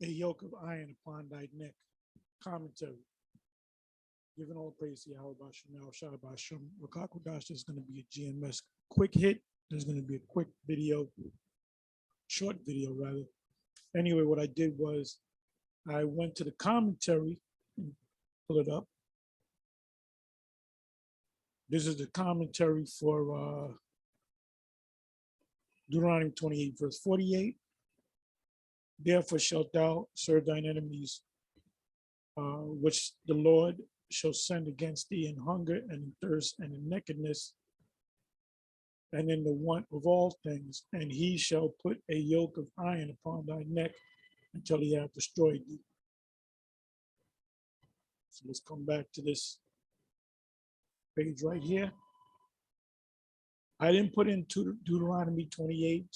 a yoke of iron upon thy neck. Commentary. Giving all praise to Yahweh Bashem, Yahweh Shai Bashem. Rakakwadash is going to be a GMS quick hit. There's going to be a quick video, short video rather. Anyway, what I did was I went to the commentary, and pull it up. This is the commentary for Deuteronomy 28, verse 48. Therefore shalt thou serve thine enemies, which the Lord shall send against thee in hunger and in thirst and in nakedness and in the want of all things, and he shall put a yoke of iron upon thy neck until he have destroyed thee. So let's come back to this page right here. I didn't put in Deuteronomy 28,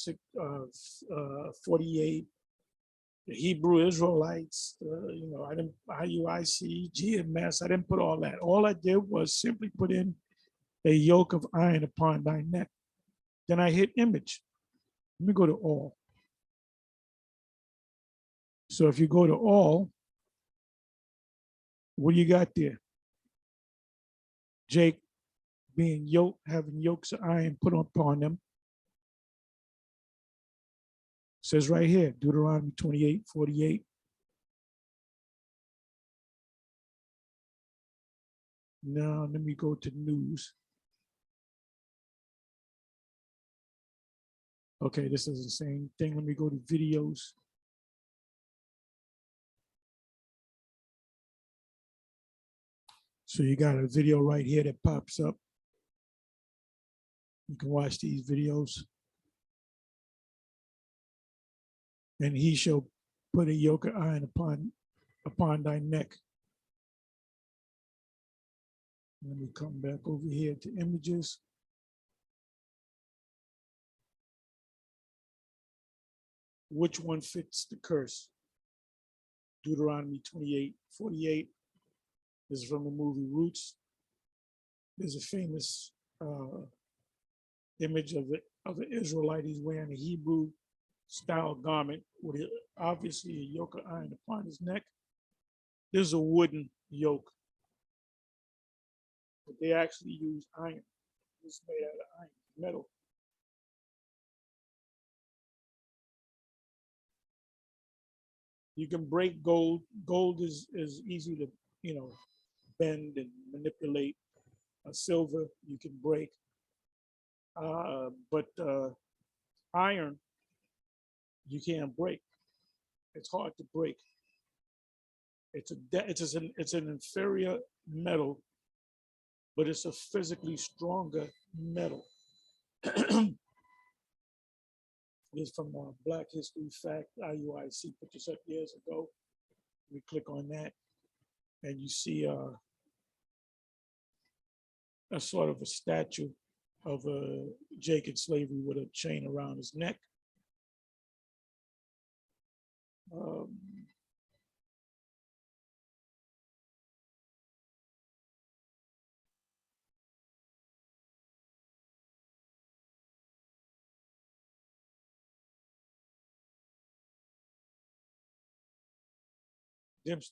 48, the Hebrew Israelites, I didn't, IUIC, GMS, I didn't put all that. All I did was simply put in a yoke of iron upon thy neck. Then I hit image. Let me go to all. So if you go to all, what do you got there? Jake being yoked, having yokes of iron put upon them. It says right here, Deuteronomy 28, 48. Now let me go to news. Okay, this is the same thing. Let me go to videos. So you got a video right here that pops up. You can watch these videos. And he shall put a yoke of iron upon thy neck. Let me come back over here to images. Which one fits the curse? Deuteronomy 28, 48. This is from the movie Roots. There's a famous image of an Israelite. He's wearing a Hebrew style garment with obviously a yoke of iron upon his neck. There's a wooden yoke, but they actually use iron. It's made out of iron, metal. You can break gold. Gold is easy to, bend and manipulate. Silver you can break, but iron you can't break. It's hard to break. It's an inferior metal, but it's a physically stronger metal. This is from Black History Fact, IUIC put this up years ago. We click on that, and you see a sort of a statue of Jake in slavery with a chain around his neck.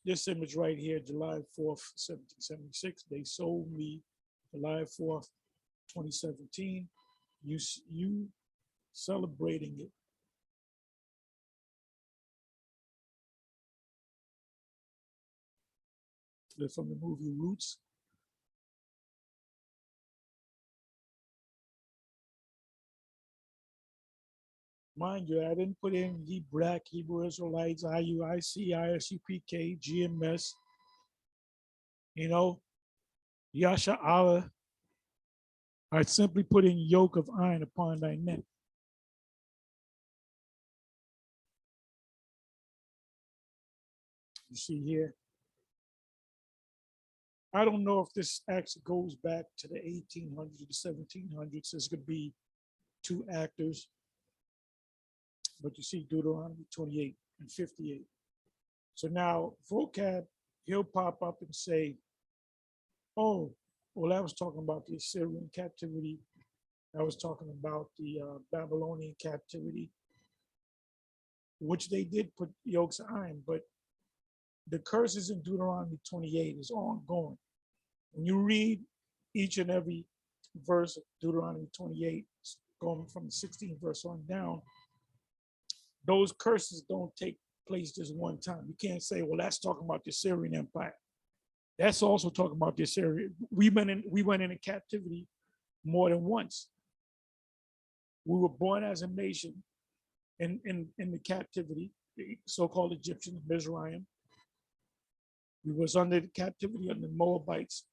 This image right here, July 4th, 1776, they sold me July 4th, 2017. You celebrating it. They're from the movie Roots. Mind you, I didn't put in Black Hebrew Israelites, IUIC, ISUPK, GMS, Yasha Allah. I simply put in yoke of iron upon thy neck. You see here. I don't know if this actually goes back to the 1800s, the 1700s. There's going to be two actors. But you see Deuteronomy 28 and 58. So now vocab, he'll pop up and say, oh, well, I was talking about the Assyrian captivity. I was talking about the Babylonian captivity. which they did put yokes of iron, but the curses in Deuteronomy 28 is ongoing. When you read each and every verse of Deuteronomy 28, going from the 16th verse on down, those curses don't take place just one time. You can't say, well, that's talking about the Syrian Empire. That's also talking about the Syrian. We went into captivity more than once. We were born as a nation in the captivity, the so-called Egyptians, Mizraim. We was under the captivity of the Moabites.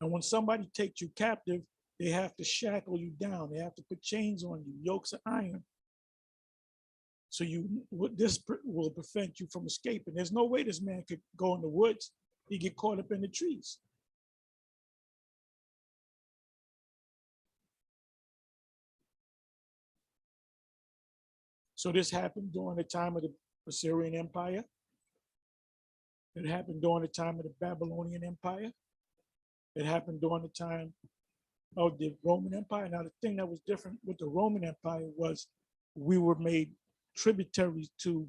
And when somebody takes you captive, they have to shackle you down. They have to put chains on you, yokes of iron. So this will prevent you from escaping. There's no way this man could go in the woods. He'd get caught up in the trees. So this happened during the time of the Assyrian Empire. It happened during the time of the Babylonian Empire. It happened during the time of the Roman Empire. Now, the thing that was different with the Roman Empire was we were made tributaries to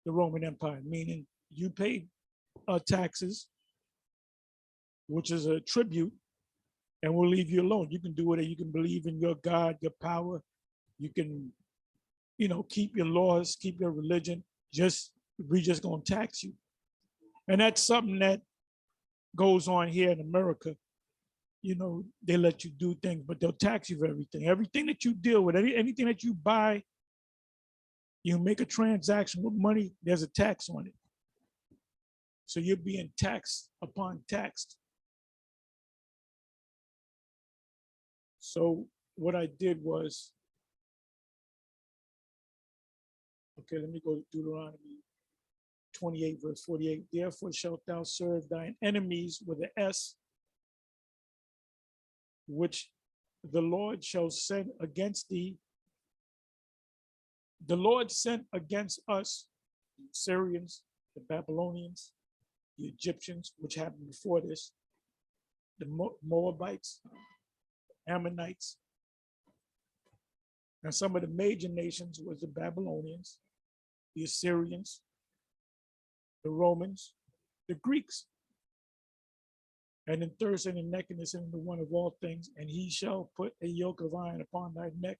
the Roman Empire, meaning you paid taxes, which is a tribute, and we'll leave you alone. You can do it. You can believe in your God, your power. You can, keep your laws, keep your religion. We just gonna tax you. And that's something that goes on here in America. They let you do things, but they'll tax you for everything. Everything that you deal with, anything that you buy, you make a transaction with money, there's a tax on it. So you're being taxed upon taxed. So what I did was, okay, let me go to Deuteronomy 28, verse 48. Therefore shalt thou serve thine enemies with an S, which the Lord shall send against thee. The Lord sent against us, the Syrians, the Babylonians, the Egyptians, which happened before this, the Moabites, Ammonites. And some of the major nations was the Babylonians, the Assyrians, the Romans, the Greeks. And in thirst and in nakedness and in the one of all things, and he shall put a yoke of iron upon thy neck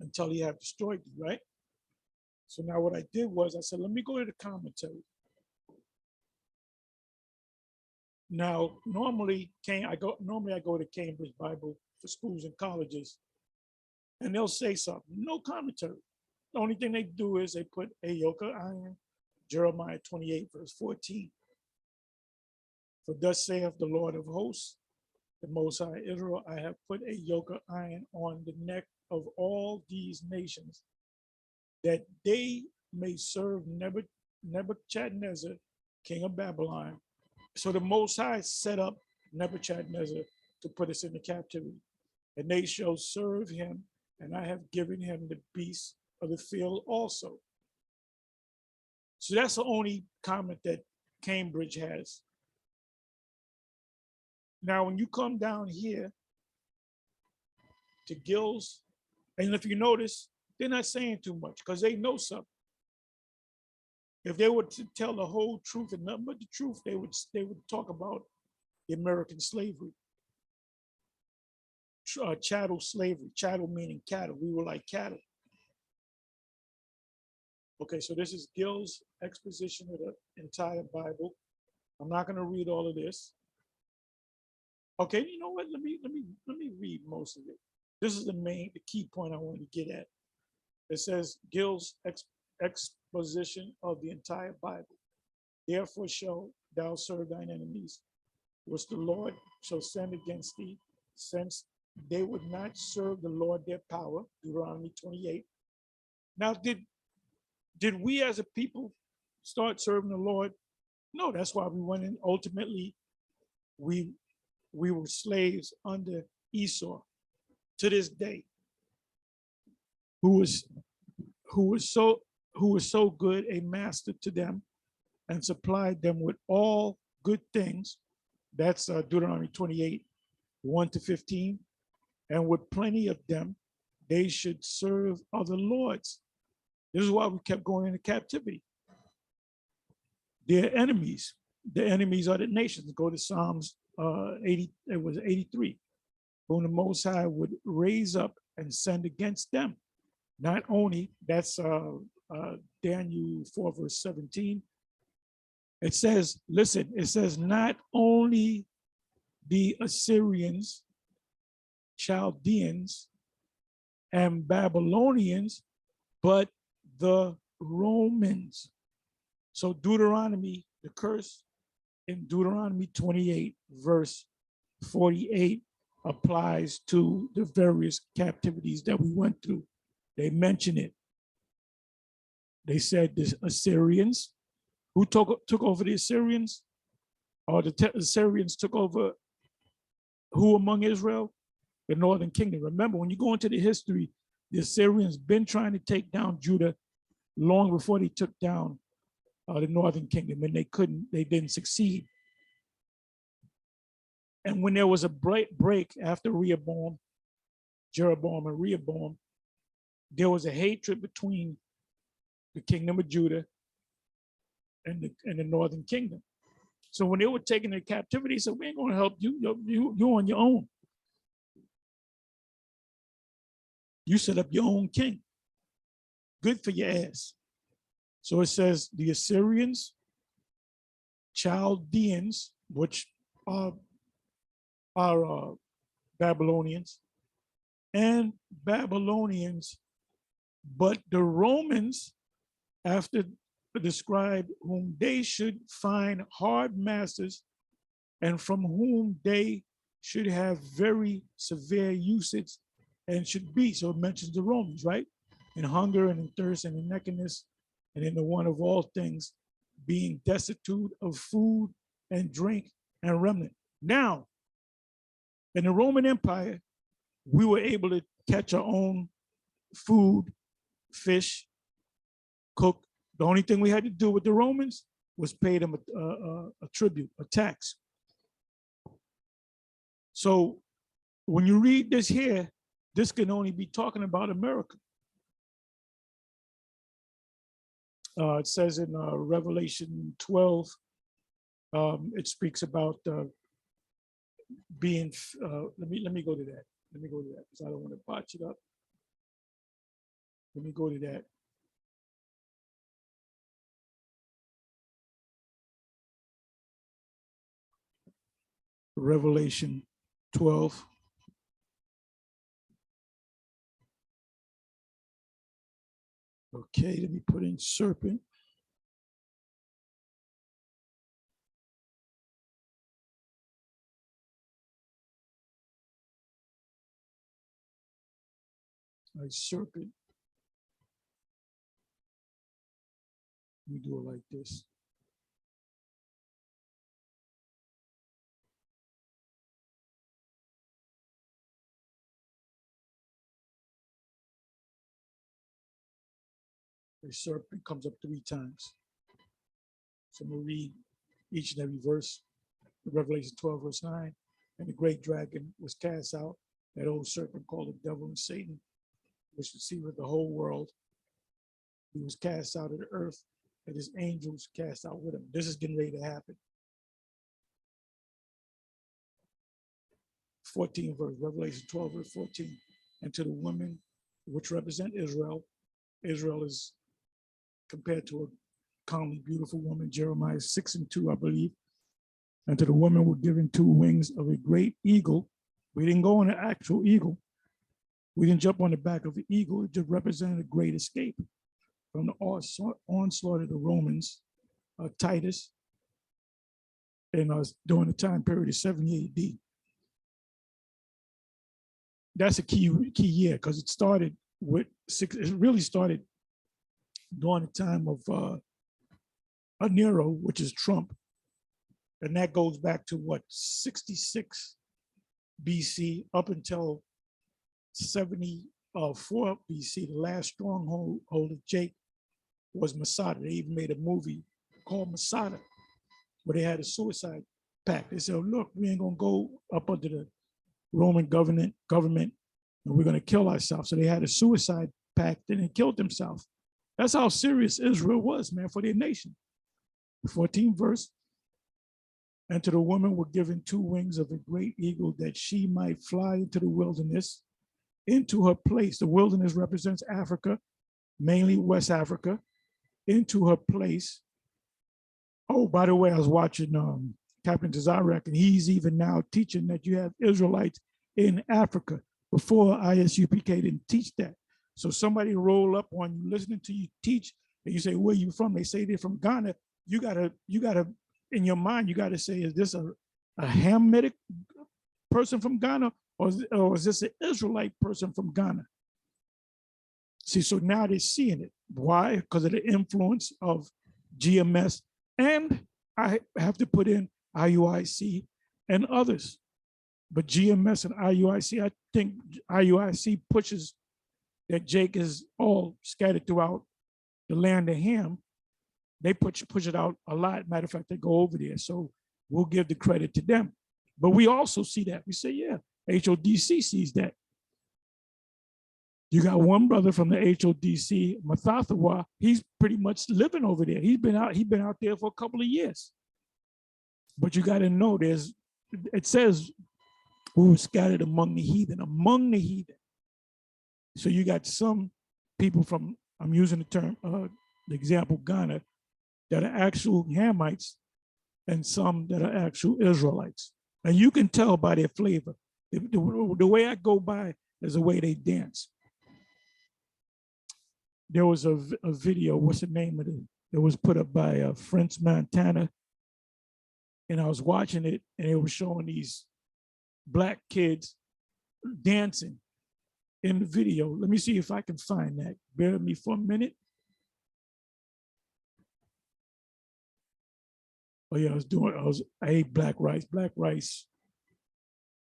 until he have destroyed thee, right? So now what I did was I said, let me go to the commentary. Now, normally I go to Cambridge Bible for schools and colleges, and they'll say something, no commentary. The only thing they do is they put a yoke of iron, Jeremiah 28, verse 14. For thus saith the Lord of hosts, the Most High Israel, I have put a yoke of iron on the neck of all these nations, that they may serve Nebuchadnezzar, king of Babylon. So the Most High set up Nebuchadnezzar to put us into captivity, and they shall serve him, and I have given him the beasts of the field also. So that's the only comment that Cambridge has. Now, when you come down here to Gills, and if you notice, they're not saying too much because they know something. If they were to tell the whole truth and nothing but the truth, they would talk about the American slavery, chattel slavery, chattel meaning cattle. We were like cattle. Okay, so this is Gill's exposition of the entire Bible. I'm not going to read all of this. Okay, you know what? Let me read most of it. This is the key point I want to get at. It says Gill's exposition of the entire Bible. Therefore shall thou serve thine enemies, which the Lord shall send against thee, since they would not serve the Lord their power. Deuteronomy 28. Now, did we as a people start serving the Lord? No, that's why we went in. Ultimately, we were slaves under Esau to this day, who was so good a master to them and supplied them with all good things. That's Deuteronomy 28, 1 to 15. And with plenty of them, they should serve other lords. This is why we kept going into captivity. They're enemies. The enemies are the nations. Go to Psalms 80, it was 83. Whom the Most High would raise up and send against them. Not only, that's Daniel 4, verse 17. It says, listen, it says, not only the Assyrians, Chaldeans, and Babylonians, but the Romans. So Deuteronomy, the curse in Deuteronomy 28, verse 48 applies to the various captivities that we went through. They mention it. They said the Assyrians, who took over the Assyrians, or the Assyrians took over who among Israel? The northern kingdom. Remember, when you go into the history, the Assyrians been trying to take down Judah long before they took down the northern kingdom, and they didn't succeed. And when there was a break after Jeroboam and Rehoboam, there was a hatred between the kingdom of Judah and the northern kingdom. So when they were taken into captivity, they said, we ain't going to help you. You're on your own. You set up your own king. Good for your ass. So it says the Assyrians, Chaldeans, which are Babylonians, and Babylonians, but the Romans, after describe whom they should find hard masters and from whom they should have very severe usage and should be. So it mentions the Romans, right? In hunger and in thirst and in nakedness and in the want of all things, being destitute of food and drink and remnant. Now, in the Roman Empire, we were able to catch our own food, fish, cook. The only thing we had to do with the Romans was pay them a tribute, a tax. So when you read this here, this can only be talking about America. It says in Revelation 12, it speaks about being, let me go to that. Let me go to that because I don't want to botch it up. Let me go to that. Revelation 12. Okay, let me put in serpent. All right, serpent. Let me do it like this. The serpent comes up 3 times. So I'm going to read each and every verse. Revelation 12, verse 9. And the great dragon was cast out, that old serpent called the devil and Satan, which deceiveth the whole world. He was cast out of the earth, and his angels cast out with him. This is getting ready to happen. 14 verse, Revelation 12, verse 14. And to the women which represent Israel, Israel is compared to a commonly beautiful woman, Jeremiah 6:2, I believe. And to the woman were given 2 wings of a great eagle. We didn't go on an actual eagle. We didn't jump on the back of the eagle. It just represented a great escape from the onslaught of the Romans, Titus, and during the time period of 70 AD. That's a key year because it started with it really started during the time of Nero, which is Trump. And that goes back to what, 66 BC up until 74 BC. The last stronghold of Jake was Masada. They even made a movie called Masada where they had a suicide pact. They said, look, we ain't gonna go up under the Roman government. and we're going to kill ourselves. So they had a suicide pact and they killed themselves. That's how serious Israel was, man, for their nation. 14th verse. And to the woman were given 2 wings of a great eagle, that she might fly into the wilderness, into her place. The wilderness represents Africa, mainly West Africa, into her place. Oh, by the way, I was watching Captain Tazarek, and he's even now teaching that you have Israelites in Africa. Before ISUPK didn't teach that. So somebody roll up on you listening to you teach, and you say, where you from? They say they're from Ghana. You gotta, in your mind, you gotta say, is this a Hamitic person from Ghana, or is this an Israelite person from Ghana? See, so now they're seeing it. Why? Because of the influence of GMS, and I have to put in IUIC and others. But GMS and IUIC, I think IUIC pushes that Jake is all scattered throughout the land of Ham. They push it out a lot. Matter of fact, they go over there. So we'll give the credit to them. But we also see that. We say, yeah, HODC sees that. You got one brother from the HODC, Mathathawa. He's pretty much living over there. He's been out there for a couple of years. But you got to know, it says who was scattered among the heathen. So you got some people from, I'm using the term, the example, Ghana, that are actual Hamites, and some that are actual Israelites. And you can tell by their flavor. The way I go by is the way they dance. There was a video, what's the name of it? It was put up by French Montana. And I was watching it, and it was showing these Black kids dancing in the video. Let me see if I can find that. Bear with me for a minute. Oh yeah, I ate black rice. Black rice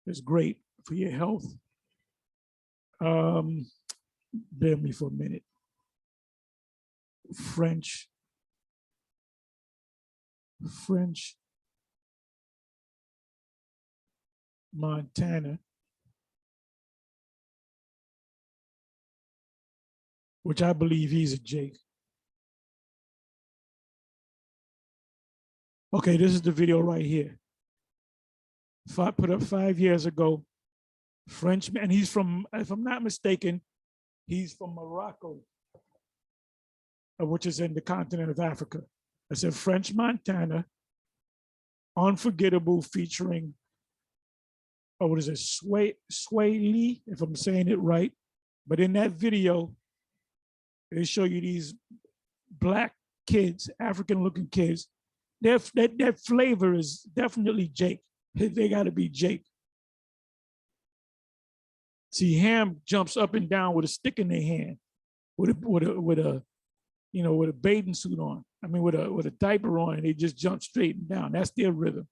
is great for your health. Bear with me for a minute. French Montana, which I believe he's a Jake. Okay, this is the video right here. Put up 5 years ago. Frenchman, he's from, if I'm not mistaken, he's from Morocco, which is in the continent of Africa. I said French Montana, Unforgettable, featuring, what is it, Sway Lee, if I'm saying it right. But in that video, they show you these Black kids, African-looking kids. That flavor is definitely Jake. They got to be Jake. See, Ham jumps up and down with a stick in their hand, with a bathing suit on. I mean, with a diaper on, and they just jump straight and down. That's their rhythm.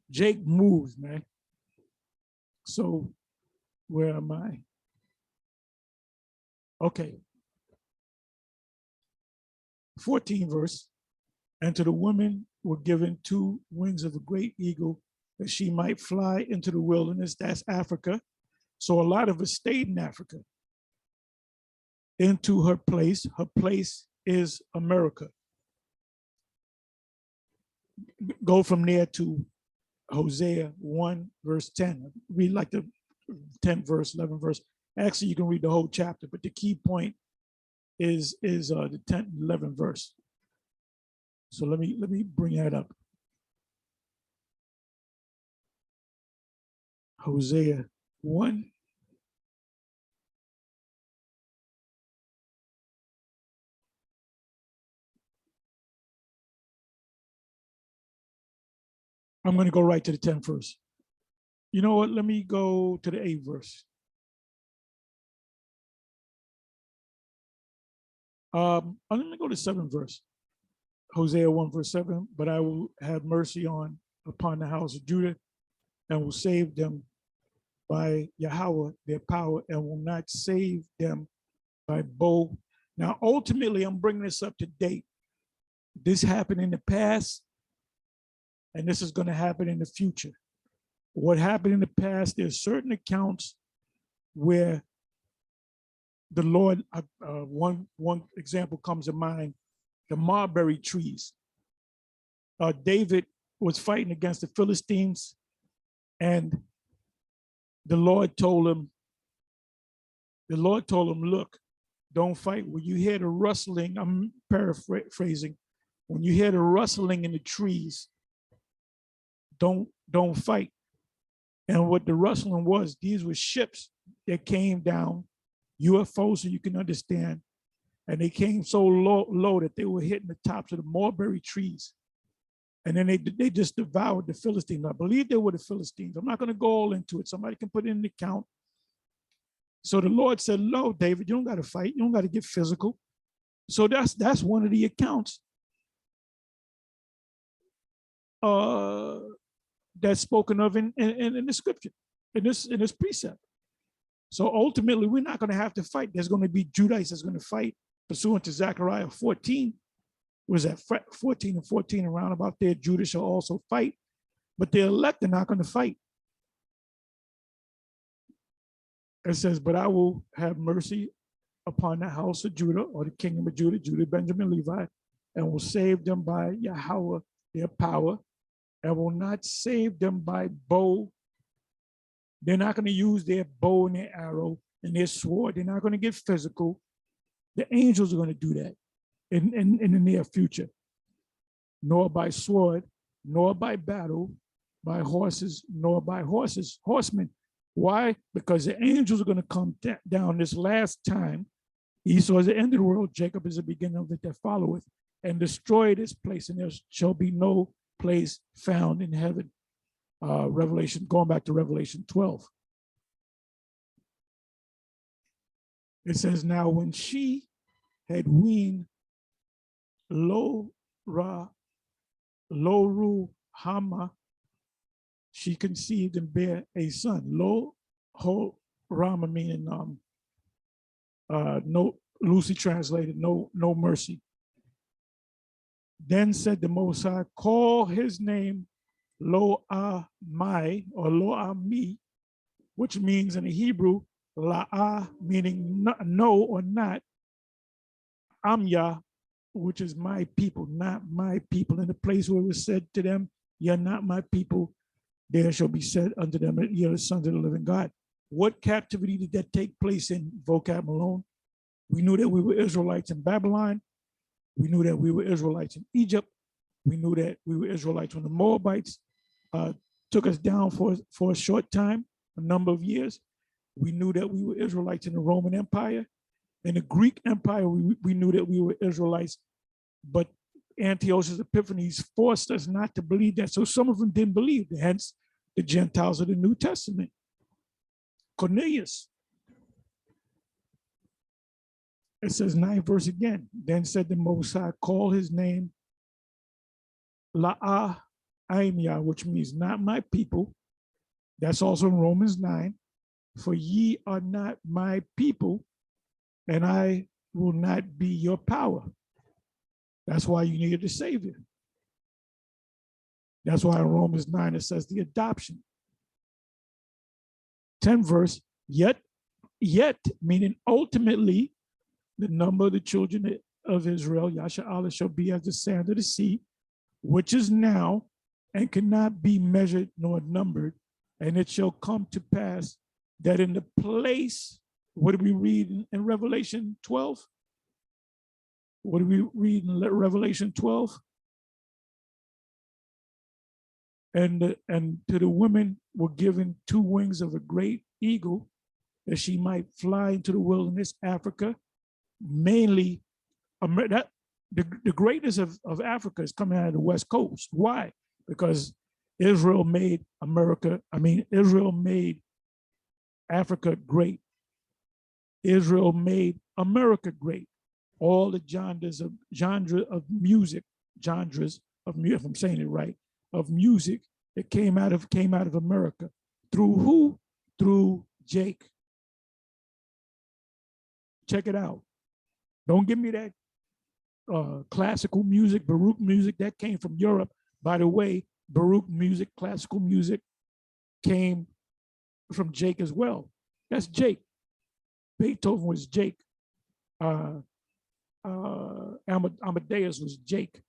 Jake moves, man. So, where am I? Okay. 14th verse. And to the woman were given 2 wings of a great eagle, that she might fly into the wilderness. That's Africa. So a lot of us stayed in Africa. Into her place. Her place is America. Go from there to Hosea 1, verse 10. Read like the 10th verse, 11th verse. Actually, you can read the whole chapter, but the key point is the 10th, 11th verse. So let me bring that up. Hosea 1. I'm going to go right to the 10th verse. You know what? Let me go to the 8th verse. Let me go to 7th verse. Hosea 1, verse 7. But I will have mercy upon the house of Judah, and will save them by Yahweh, their power, and will not save them by bow. Now, ultimately, I'm bringing this up to date. This happened in the past, and this is going to happen in the future. What happened in the past, there's certain accounts where the Lord, one example comes to mind, the mulberry trees. David was fighting against the Philistines, and the Lord told him, look, don't fight. When you hear the rustling, I'm paraphrasing, when you hear the rustling in the trees, don't fight. And what the rustling was, these were ships that came down, UFOs, so you can understand. And they came so low that they were hitting the tops of the mulberry trees. And then they just devoured the Philistines. I believe they were the Philistines. I'm not going to go all into it. Somebody can put it in the account. So the Lord said, no, David, you don't got to fight. You don't got to get physical. So that's one of the accounts that's spoken of in the scripture, in this precept. So ultimately, we're not going to have to fight. There's going to be Judites that's going to fight pursuant to Zechariah 14. Was that 14 and 14 around about there? Judah shall also fight, but the elect are not going to fight. It says, but I will have mercy upon the house of Judah, or the kingdom of Judah, Benjamin, Levi, and will save them by Yahweh, their power, and will not save them by bow. They're not going to use their bow and their arrow and their sword. They're not going to get physical. The angels are going to do that in the near future. Nor by sword, nor by battle, by horses, nor by horsemen. Why? Because the angels are going to come down this last time. Esau is the end of the world. Jacob is the beginning of it that followeth, and destroy this place, and there shall be no place found in heaven. Revelation, going back to Revelation 12. It says, now when she had weaned Lo Ru Hama, she conceived and bare a son. Lo Ho Rama, meaning no, loosely translated, no mercy. Then said the Most High, call his name Lo-A-Mai, or Lo-A-Mi, which means in the Hebrew, La-A, meaning no or not, Amya, which is my people, not my people. In the place where it was said to them, you're not my people, there shall be said unto them, you're the sons of the living God. What captivity did that take place in, Vocab Malone? We knew that we were Israelites in Babylon. We knew that we were Israelites in Egypt. We knew that we were Israelites when the Moabites took us down for a short time, a number of years. We knew that we were Israelites in the Roman Empire. In the Greek Empire, we knew that we were Israelites, but Antiochus Epiphanes forced us not to believe that. So some of them didn't believe, hence the Gentiles of the New Testament. Cornelius. It says 9th verse again. Then said the Most High, call his name La'ah-Aimya, which means not my people. That's also in Romans 9. For ye are not my people, and I will not be your power. That's why you needed a savior. That's why in Romans 9 it says the adoption. 10th verse, yet, meaning ultimately, the number of the children of Israel, Yasha Allah, shall be as the sand of the sea, which is now, and cannot be measured nor numbered. And it shall come to pass that in the place, what do we read in Revelation 12? What do we read in Revelation 12? And to the women were given 2 wings of a great eagle, that she might fly into the wilderness, Africa. Mainly, the greatness of Africa is coming out of the West Coast. Why? Because Israel made Israel made Africa great. Israel made America great. All the genres of music, if I'm saying it right, of music that came out of America. Through who? Through Jake. Check it out. Don't give me that classical music, Baroque music that came from Europe. By the way, Baroque music, classical music came from Jake as well. That's Jake. Beethoven was Jake. Amadeus was Jake.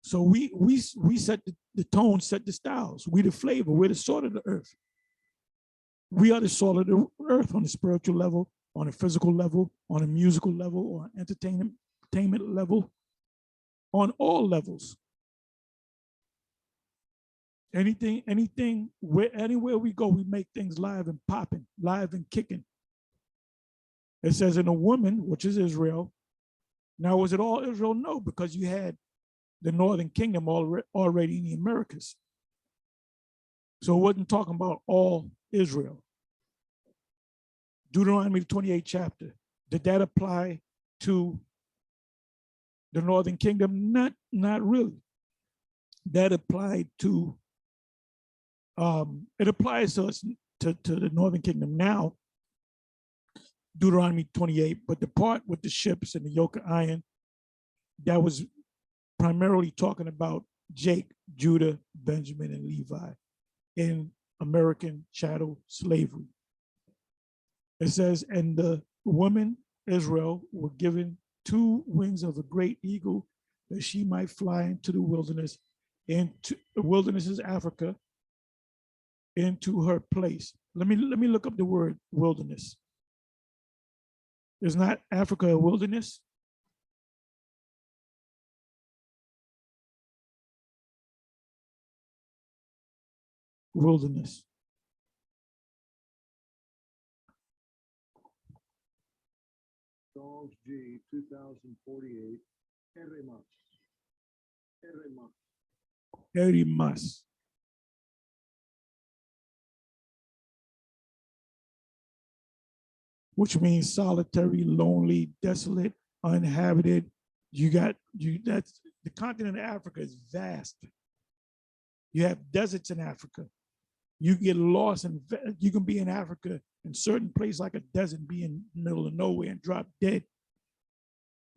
So we set the tone, set the styles. We the flavor. We're the salt of the earth. We are the salt of the earth on the spiritual level, on a physical level, on a musical level, on entertainment level, on all levels. Anything, anywhere we go, we make things live and popping, live and kicking. It says in a woman, which is Israel. Now, was it all Israel? No, because you had the Northern Kingdom already in the Americas. So it wasn't talking about all Israel. Deuteronomy 28 chapter. Did that apply to the Northern Kingdom? Not really. That applied to, it applies to us, to the Northern Kingdom now, Deuteronomy 28, but the part with the ships and the yoke of iron, that was primarily talking about Jake, Judah, Benjamin, and Levi in American chattel slavery. It says, and the woman Israel were given 2 wings of a great eagle that she might fly into the wilderness. Into the wilderness is Africa, into her place. Let me look up the word wilderness. Is not Africa a wilderness? Wilderness. Strong's G 2048. Eremas. Erimas. Which means solitary, lonely, desolate, uninhabited. That's the continent of Africa is vast. You have deserts in Africa. You get lost and you can be in Africa in certain place like a desert, be in the middle of nowhere and drop dead.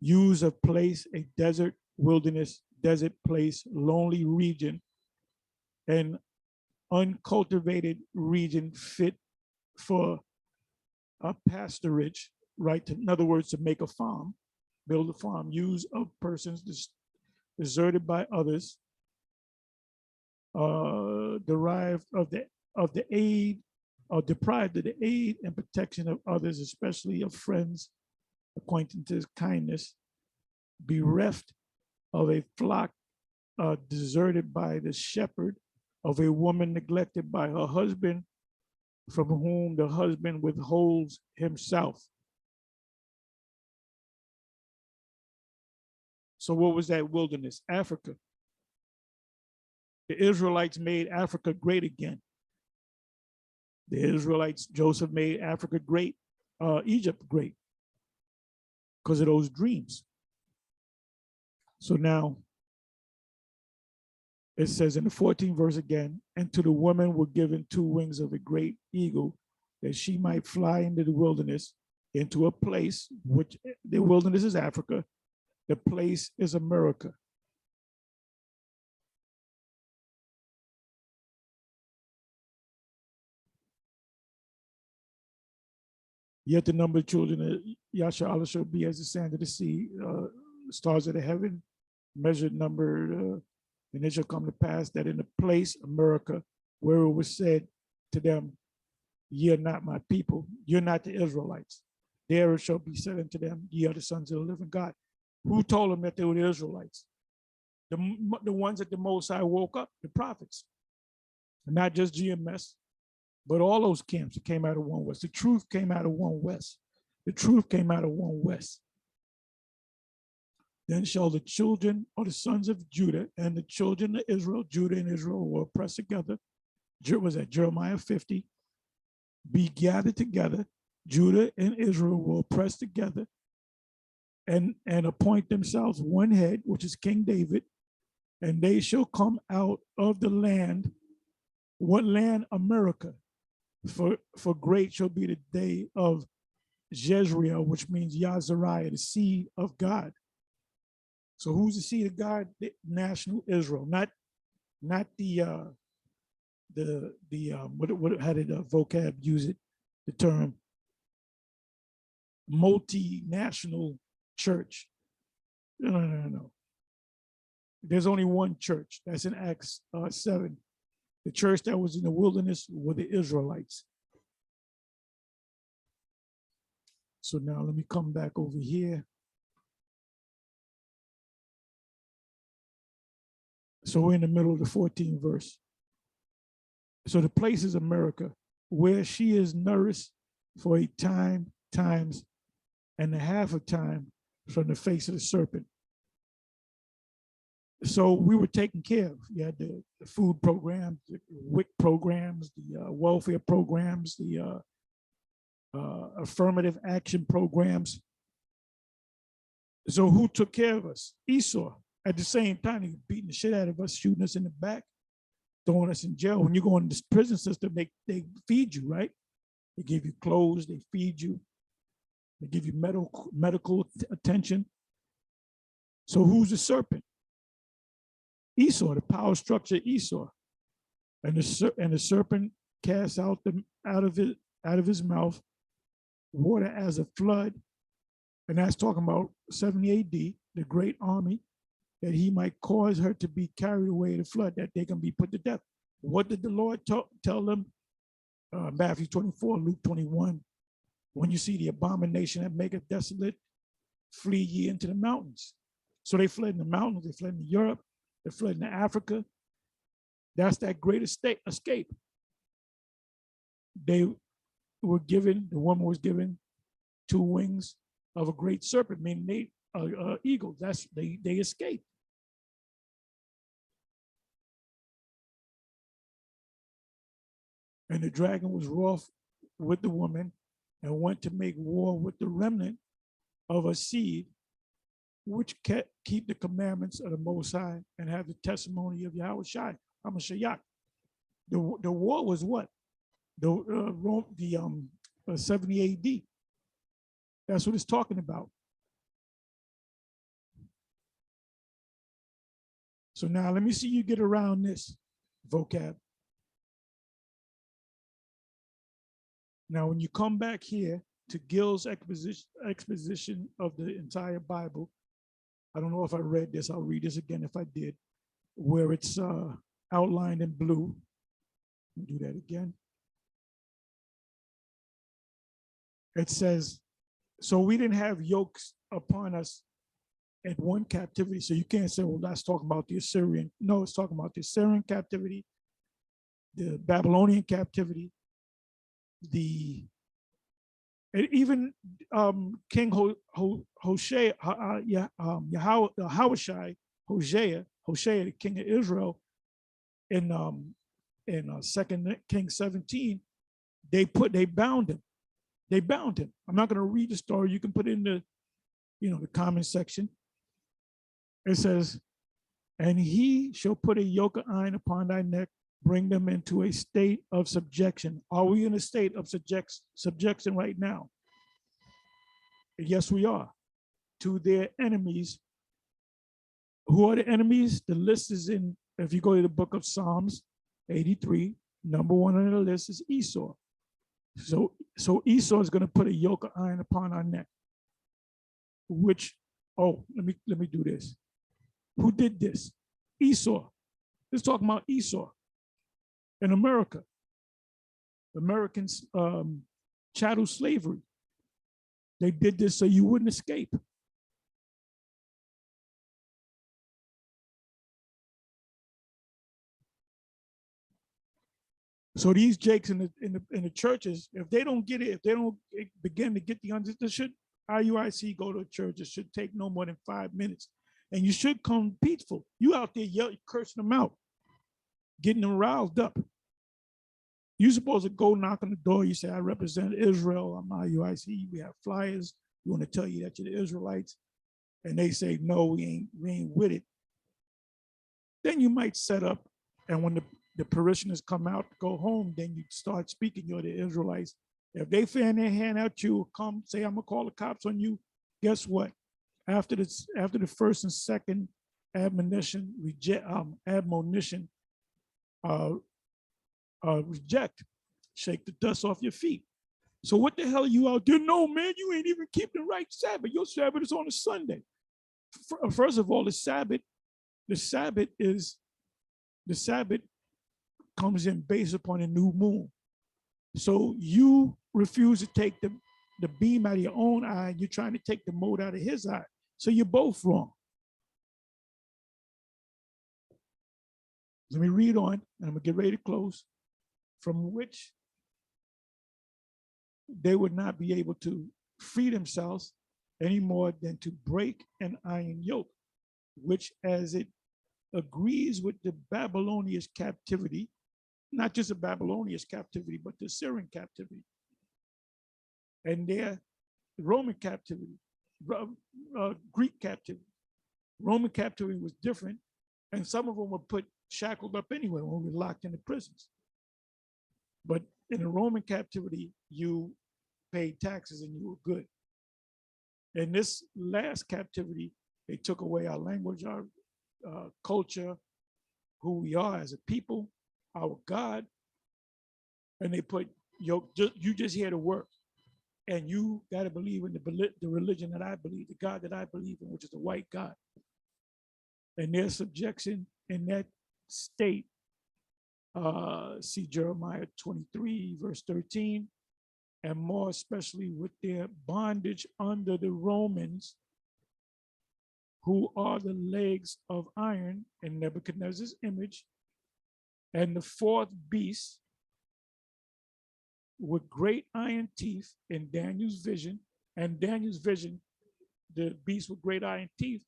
Use a place, a desert, wilderness, desert place, lonely region, and uncultivated region fit for a pasturage, right? In other words, to make a farm, build a farm, use of persons deserted by others, derived of the aid, or deprived of the aid and protection of others, especially of friends, acquaintances, kindness, bereft of a flock, deserted by the shepherd, of a woman neglected by her husband, from whom the husband withholds himself. So what was that wilderness? Africa. The Israelites made Africa great again. The Israelites, Joseph made Africa great, Egypt great, because of those dreams. So now it says in the 14th verse again, and to the woman were given 2 wings of a great eagle, that she might fly into the wilderness, into a place, which the wilderness is Africa, the place is America. Yet the number of children of Yasha shall be as the sand of the sea, stars of the heaven, measured number, and it shall come to pass that in the place, America, where it was said to them, ye are not my people, you're not the Israelites. There it shall be said unto them, ye are the sons of the living God. Who told them that they were the Israelites? The ones that the Most High woke up, the prophets. Not just GMS, but all those camps that came out of One West. The truth came out of One West. The truth came out of One West. Then shall the children or the sons of Judah and the children of Israel, Judah and Israel were pressed together. Was that Jeremiah 50? Be gathered together. Judah and Israel will press together and appoint themselves one head, which is King David, and they shall come out of the land. What land? America. For great shall be the day of Jezreel, which means Yazariah, the seed of God. So who's the seed of God? The national Israel, not the what how did vocab use it? The term multinational church. No. There's only one church. That's in Acts 7. The church that was in the wilderness were the Israelites. So now let me come back over here. So we're in the middle of the 14th verse. So the place is America, where she is nourished for a times, and a half of time from the face of the serpent. So we were taken care of. You had the food programs, the WIC programs, the welfare programs, the affirmative action programs. So who took care of us? Esau. At the same time, he was beating the shit out of us, shooting us in the back, throwing us in jail. When you go in this prison system, they feed you, right? They give you clothes, they feed you, they give you medical attention. So who's the serpent? Esau, the power structure Esau. And the serpent casts out of his mouth water as a flood. And that's talking about 70 AD, the great army, that he might cause her to be carried away in the flood, that they can be put to death. What did the Lord tell them? Matthew 24, Luke 21. When you see the abomination that maketh desolate, flee ye into the mountains. So they fled in the mountains, they fled in Europe, they fled into Africa. That's that great escape. They were given, the woman was given 2 wings of a great serpent, meaning they eagles. They escaped. And the dragon was wroth with the woman and went to make war with the remnant of her seed, which keep the commandments of the Most High and have the testimony of Yahweh Shai, Hamashiach. The war was what? The 70 AD. That's what it's talking about. So now let me see you get around this vocab. Now, when you come back here to Gill's exposition of the entire Bible, I don't know if I read this, I'll read this again if I did, where it's outlined in blue. Do that again. It says, so we didn't have yokes upon us at one captivity. So you can't say, well, that's talking about the Assyrian. No, it's talking about the Assyrian captivity, the Babylonian captivity, even King Hoshea, Hoshea, the king of Israel, in 2 Kings 17, they bound him. They bound him. I'm not going to read the story. You can put it in the comment section. It says, and he shall put a yoke of iron upon thy neck, bring them into a state of subjection. Are we in a state of subjection right now? Yes, we are. To their enemies. Who are the enemies? The list is in, if you go to the book of Psalms 83, number 1 on the list is Esau. So Esau is going to put a yoke of iron upon our neck. Which, let me do this. Who did this? Esau. Let's talk about Esau. In America, Americans chattel slavery. They did this so you wouldn't escape. So these jakes in the churches, if they don't get it, if they don't begin to get the understanding, IUIC go to a church. It should take no more than 5 minutes, and you should come peaceful. You out there cursing them out, getting them riled up. You're supposed to go knock on the door. You say, I represent Israel. I'm IUIC. We have flyers. We want to tell you that you're the Israelites. And they say, no, we ain't with it. Then you might set up, and when the parishioners come out to go home, then you start speaking, you're the Israelites. If they fan their hand at you, come say, I'm gonna call the cops on you. Guess what? After the first and second admonition, reject. Shake the dust off your feet. So what the hell are you out there? No, man, you ain't even keeping the right Sabbath. Your Sabbath is on a Sunday. First of all, the Sabbath comes in based upon a new moon. So you refuse to take the beam out of your own eye, and you're trying to take the mote out of his eye. So you're both wrong. Let me read on, and I'm gonna get ready to close. From which they would not be able to free themselves any more than to break an iron yoke, which as it agrees with the Babylonian captivity, not just the Babylonian captivity, but the Assyrian captivity and their Roman captivity, Greek captivity. Roman captivity was different, and some of them were put shackled up anyway when we were locked in the prisons. But in the Roman captivity, you paid taxes and you were good. In this last captivity, they took away our language, our culture, who we are as a people, our God, and they put you just here to work, and you got to believe in the religion that I believe, the God that I believe in, which is the white God. And their subjection in that state, see Jeremiah 23, verse 13, and more especially with their bondage under the Romans, who are the legs of iron in Nebuchadnezzar's image, and the fourth beast with great iron teeth in Daniel's vision. And Daniel's vision, the beast with great iron teeth,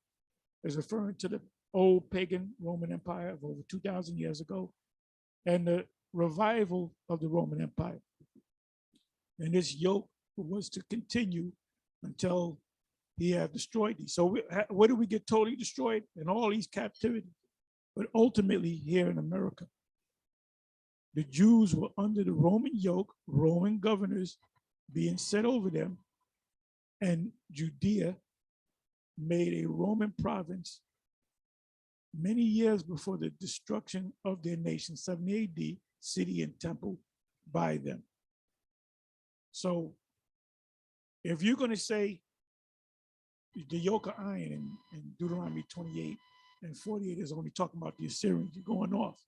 is referring to the old pagan Roman Empire of over 2,000 years ago and the revival of the Roman Empire. And this yoke was to continue until he had destroyed these. So where do we get totally destroyed? In all these captivities, but ultimately here in America. The Jews were under the Roman yoke, Roman governors being set over them, and Judea made a Roman province many years before the destruction of their nation, 70 AD, city and temple by them. So if you're going to say the yoke of iron in Deuteronomy 28 and 48 is only talking about the Assyrians, you're going off.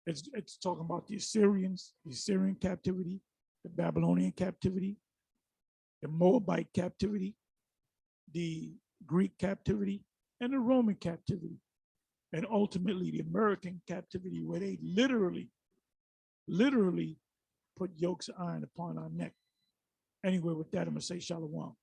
It's talking about the Assyrians, the Assyrian captivity, the Babylonian captivity, the Moabite captivity, the Greek captivity, and the Roman captivity, and ultimately the American captivity, where they literally put yokes of iron upon our neck. Anyway, with that, I'm gonna say shalom.